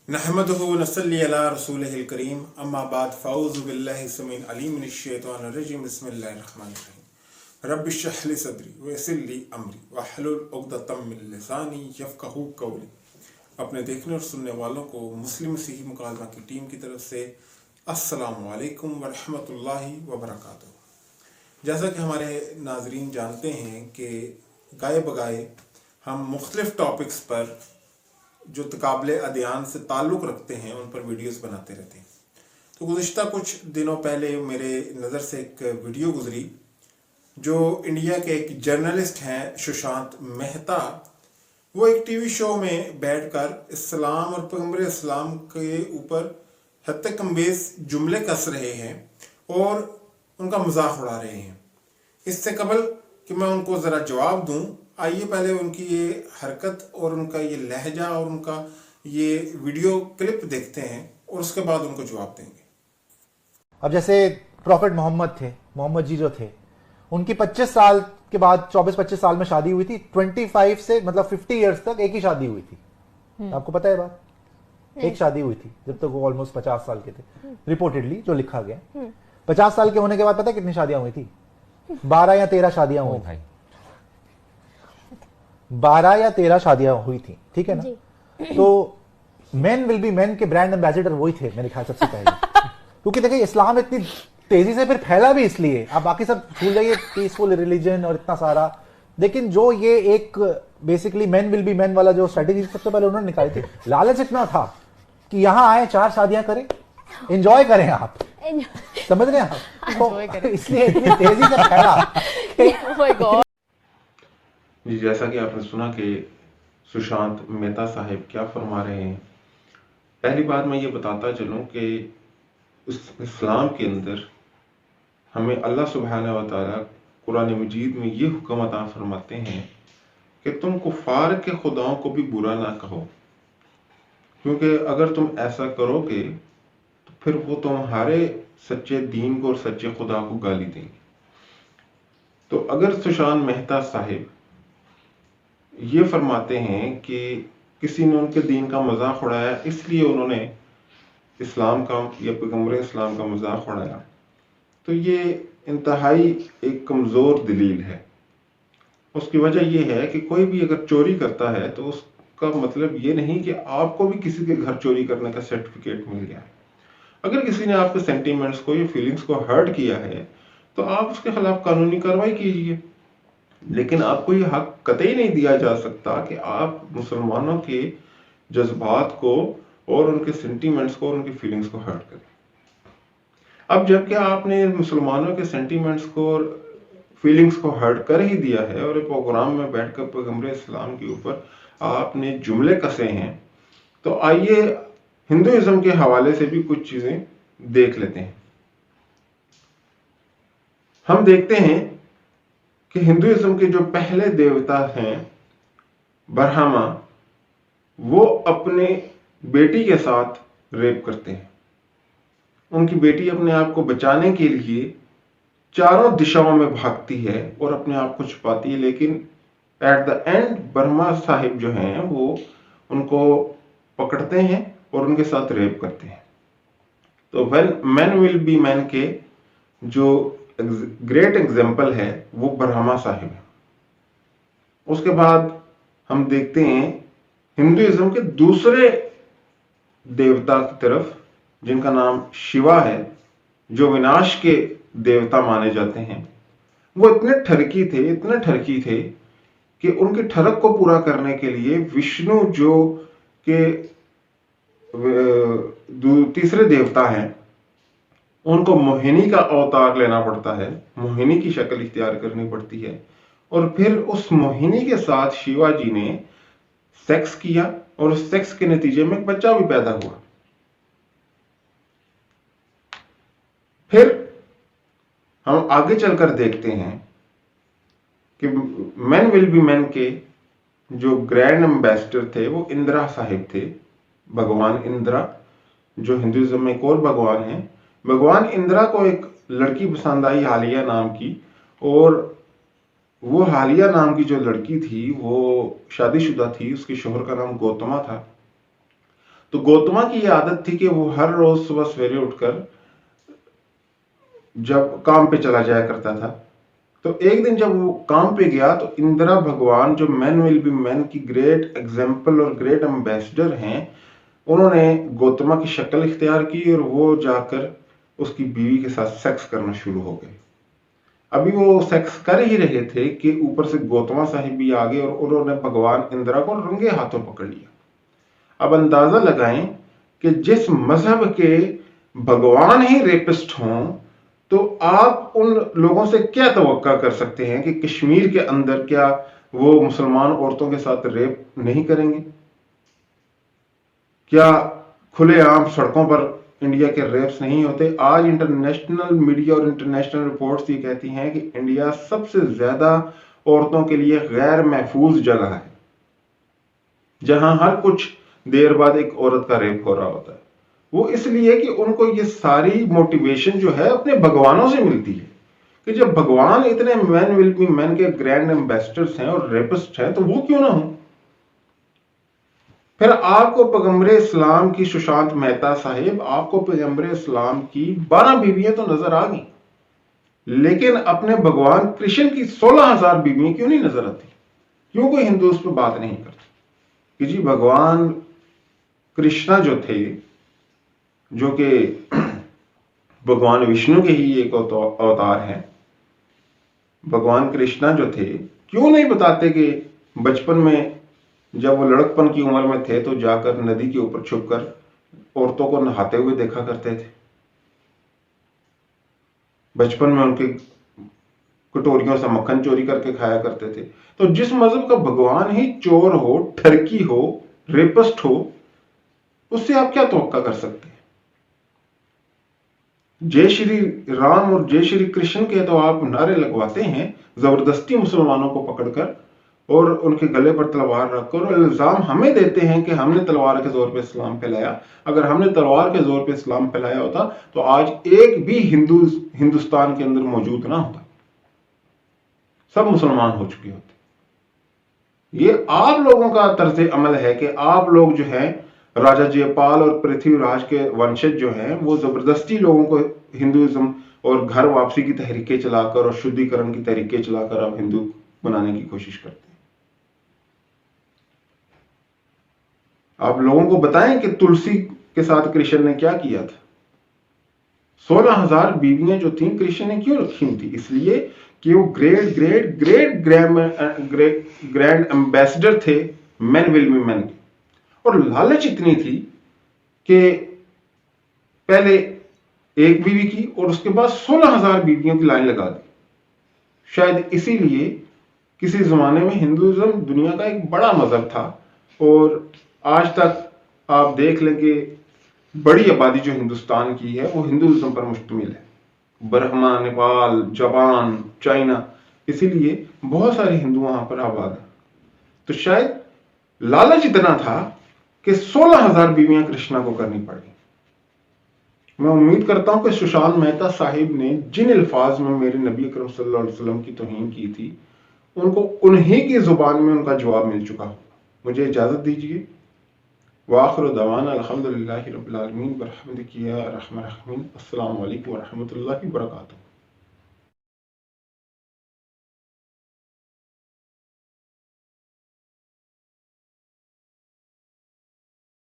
नहमदुहु व नसल्ली अला रसूलिहिल करीम अम्मा बाद फ़अऊज़ु बिल्लाहि समीउल अलीम मिनश शैतानिर रजीम बिस्मिल्लाहिर रहमानिर रहीम रब्बि इश्रह ली सदरी व यस्सिर ली अमरी वहलुल उक़दतम मिन लिसानी यफ़क़हू क़ौली। अपने देखने और सुनने वालों को मुस्लिम मसीही मुकालमा की टीम की तरफ से अस्सलामु अलैकुम व रहमतुल्लाहि व बरकातुहू। जैसा कि हमारे नाज़रीन जानते हैं कि गाए बगाए हम मुख्तलिफ़ टॉपिक्स पर जो तकाबले अदियान से ताल्लुक़ रखते हैं उन पर वीडियोस बनाते रहते हैं। तो गुज़िश्ता कुछ दिनों पहले मेरे नज़र से एक वीडियो गुज़री जो इंडिया के एक जर्नलिस्ट हैं सुशांत मेहता, वो एक टीवी शो में बैठकर इस्लाम और पैगंबर इस्लाम के ऊपर हद कमबेज़ जुमले कस रहे हैं और उनका मजाक उड़ा रहे हैं। इससे कबल कि मैं उनको ज़रा जवाब दूं, आइए पहले उनकी ये हरकत और उनका ये लहजा और उनका ये वीडियो क्लिप देखते हैं और उसके बाद उनको जवाब देंगे। अब जैसे प्रॉफेट मोहम्मद थे, मोहम्मद जी जो थे, उनकी 25 साल के बाद 24-25 साल में शादी हुई थी। 25 से मतलब 50 इयर्स तक एक ही शादी हुई थी। आपको पता है बात? एक शादी हुई थी जब तक वो ऑलमोस्ट 50 साल के थे, रिपोर्टेडली जो लिखा गया। 50 साल के होने के बाद पता है कितनी शादियां हुई थी? 12 या 13 शादियां हुई थी। 12 या 13 शादियां हुई थी, ठीक है ना? तो मेन विल बी मेन के ब्रांड एम्बेसडर वही थे मेरे ख्याल सबसे पहले। क्योंकि देखिए इस्लाम इतनी तेजी से फिर फैला भी इसलिए, आप बाकी सब भूल जाइए, पीसफुल रिलीजन और इतना सारा, लेकिन जो ये एक basically men will be main वाला जो स्ट्रेटेजी सबसे पहले उन्होंने निकाली थी, लालच इतना था कि यहां आए 4 शादियां करें, एंजॉय करें, आप समझ रहे हैं आप? तो इसलिए इतनी तेजी से फैला। जी, जैसा कि आपने सुना कि सुशांत मेहता साहब क्या फरमा रहे हैं। पहली बात मैं ये बताता चलूं कि उस इस्लाम के अंदर हमें अल्लाह सुब्हानहू व तआला कुरान मजीद में ये हुक्म अता फरमाते हैं कि तुम कुफार के खुदाओं को भी बुरा ना कहो, क्योंकि अगर तुम ऐसा करोगे तो फिर वो तुम्हारे सच्चे दीन को और सच्चे खुदा को गाली देंगे। तो अगर सुशांत मेहता साहब ये फरमाते हैं कि किसी ने उनके दीन का मजाक उड़ाया इसलिए उन्होंने इस्लाम का या पैगंबर इस्लाम का मजाक उड़ाया, तो ये इंतहाई एक कमज़ोर दलील है। उसकी वजह यह है कि कोई भी अगर चोरी करता है तो उसका मतलब ये नहीं कि आपको भी किसी के घर चोरी करने का सर्टिफिकेट मिल गया है। अगर किसी ने आपके सेंटीमेंट्स को या फीलिंग्स को हर्ट किया है तो आप उसके खिलाफ कानूनी कार्रवाई कीजिए, लेकिन आपको ये हक कतई नहीं दिया जा सकता कि आप मुसलमानों के जज्बात को और उनके सेंटीमेंट्स को और उनकी फीलिंग्स को हर्ट करें। अब जबकि आपने मुसलमानों के सेंटीमेंट्स को और फीलिंग्स को हर्ट कर ही दिया है और प्रोग्राम में बैठकर पैगंबर इस्लाम के ऊपर आपने जुमले कसे हैं, तो आइए हिंदुइज्म के हवाले से भी कुछ चीजें देख लेते हैं। हम देखते हैं कि हिंदुइज्म के जो पहले देवता हैं ब्रह्मा, वो अपने बेटी के साथ रेप करते हैं। उनकी बेटी अपने आप को बचाने के लिए चारों दिशाओं में भागती है और अपने आप को छुपाती है, लेकिन at the end Brahma Sahib जो हैं वो उनको पकड़ते हैं और उनके साथ रेप करते हैं। तो मैन विल बी मैन के जो ग्रेट एग्जाम्पल है वो ब्रह्मा साहिब है। उसके बाद हम देखते हैं हिंदुइज्म के दूसरे देवता की तरफ, जिनका नाम शिवा है, जो विनाश के देवता माने जाते हैं। वो इतने ठरकी थे कि उनकी ठरक को पूरा करने के लिए विष्णु जो के तीसरे देवता हैं, उनको मोहिनी का अवतार लेना पड़ता है, मोहिनी की शक्ल इख्तियार करनी पड़ती है, और फिर उस मोहिनी के साथ शिवा जी ने सेक्स किया और उस सेक्स के नतीजे में एक बच्चा भी पैदा हुआ। फिर हम आगे चलकर देखते हैं कि मैन विल बी मैन के जो ग्रैंड एम्बेसडर थे वो इंद्रा साहिब थे। भगवान इंद्रा जो हिंदुइज्म में एक और भगवान है, भगवान इंद्रा को एक लड़की पसंद आई हालिया नाम की, और वो हालिया नाम की जो लड़की थी वो शादीशुदा थी, उसके शोहर का नाम गौतमा था। تو گوتما کی یہ عادت تھی کہ وہ ہر روز صبح سویرے اٹھ کر جب کام پہ چلا جایا کرتا تھا، تو ایک دن جب وہ کام پہ گیا تو اندرا بھگوان جو مین ول بی مین کی گریٹ ایگزامپل اور گریٹ ایمبیسڈر ہیں، انہوں نے گوتما کی شکل اختیار کی اور وہ جا کر اس کی بیوی کے ساتھ سیکس کرنا شروع ہو گئے۔ ابھی وہ سیکس کر ہی رہے تھے کہ اوپر سے گوتما صاحب بھی آ گئے اور انہوں نے بھگوان اندرا کو رنگے ہاتھوں پکڑ لیا۔ اب اندازہ لگائیں کہ جس مذہب کے بھگوان ہی ریپسٹ ہوں تو آپ ان لوگوں سے کیا توقع کر سکتے ہیں کہ کشمیر کے اندر کیا وہ مسلمان عورتوں کے ساتھ ریپ نہیں کریں گے؟ کیا کھلے عام سڑکوں پر انڈیا کے ریپس نہیں ہوتے؟ آج انٹرنیشنل میڈیا اور انٹرنیشنل رپورٹس یہ کہتی ہیں کہ انڈیا سب سے زیادہ عورتوں کے لیے غیر محفوظ جگہ ہے، جہاں ہر کچھ دیر بعد ایک عورت کا ریپ ہو رہا ہوتا ہے۔ وہ اس لیے کہ ان کو یہ ساری موٹیویشن جو ہے اپنے بھگوانوں سے ملتی ہے، کہ جب بھگوان اتنے مین ول بی مین کے گرینڈ ایمبیسڈرز ہیں اور ریپسٹ ہیں تو وہ کیوں نہ ہوں؟ پھر آپ کو پیغمبر اسلام کی سشانت مہتا صاحب، آپ کو پیغمبر اسلام کی 12 بیویاں تو نظر آ گئیں، لیکن اپنے بھگوان کرشن کی 16,000 بیویاں کیوں نہیں نظر آتی؟ کیوں کوئی ہندو اس پہ بات نہیں کرتا کہ جی بھگوان کرشنا جو تھے، جو کہ بھگوان وشنو کے ہی ایک اوتار ہیں، بھگوان کرشنا جو تھے کیوں نہیں بتاتے کہ بچپن میں جب وہ لڑکپن کی عمر میں تھے تو جا کر ندی کے اوپر چھپ کر عورتوں کو نہاتے ہوئے دیکھا کرتے تھے، بچپن میں ان کے کٹوریوں سے مکھن چوری کر کے کھایا کرتے تھے۔ تو جس مذہب کا بھگوان ہی چور ہو، ٹھرکی ہو، ریپسٹ ہو، اس سے آپ کیا توقع کر سکتے ہیں؟ جے شری رام اور جے شری کرشن کے تو آپ نعرے لگواتے ہیں زبردستی مسلمانوں کو پکڑ کر اور ان کے گلے پر تلوار رکھ کر، اور الزام ہمیں دیتے ہیں کہ ہم نے تلوار کے زور پہ اسلام پھیلایا۔ اگر ہم نے تلوار کے زور پہ اسلام پھیلایا ہوتا تو آج ایک بھی ہندوستان کے اندر موجود نہ ہوتا، سب مسلمان ہو چکے ہوتے۔ یہ آپ لوگوں کا طرز عمل ہے کہ آپ لوگ جو ہیں راجا جے پال اور پرتھوی راج کے ونشج جو ہیں، وہ زبردستی لوگوں کو ہندوازم اور گھر واپسی کی تحریکیں چلا کر اور شدھیکرن کی تحریکیں چلا کر اب ہندو بنانے کی کوشش کرتے ہیں۔ آپ لوگوں کو بتائیں کہ تلسی کے ساتھ کرشن نے کیا کیا تھا؟ 16,000 بیویاں جو تھیں کرشن نے کیوں رکھی تھی؟ اس لیے کہ وہ great great great grand ambassador تھے مین ول بی مین کے، اور لالچ اتنی تھی کہ پہلے ایک بیوی کی اور اس کے بعد 16,000 بیویوں کی لائن لگا دی۔ شاید اسی لیے کسی زمانے میں ہندوازم دنیا کا ایک بڑا مذہب تھا، اور آج تک آپ دیکھ لیں کہ بڑی آبادی جو ہندوستان کی ہے وہ ہندوازم پر مشتمل ہے، برہما، نیپال، جاپان، چائنا، اسی لیے بہت سارے ہندو وہاں پر آباد ہیں۔ تو شاید لالچ اتنا تھا کہ 16,000 بیویاں کرشنا کو کرنی پڑی۔ میں امید کرتا ہوں کہ سشانت مہتا صاحب نے جن الفاظ میں میرے نبی اکرم صلی اللہ علیہ وسلم کی توہین کی تھی، ان کو انہی کی زبان میں ان کا جواب مل چکا۔ مجھے اجازت دیجیے۔ وآخر دعوانا الحمدللہ رب العالمین برحمتک یا ارحم الراحمین۔ السلام علیکم ورحمۃ اللہ وبرکاتہ۔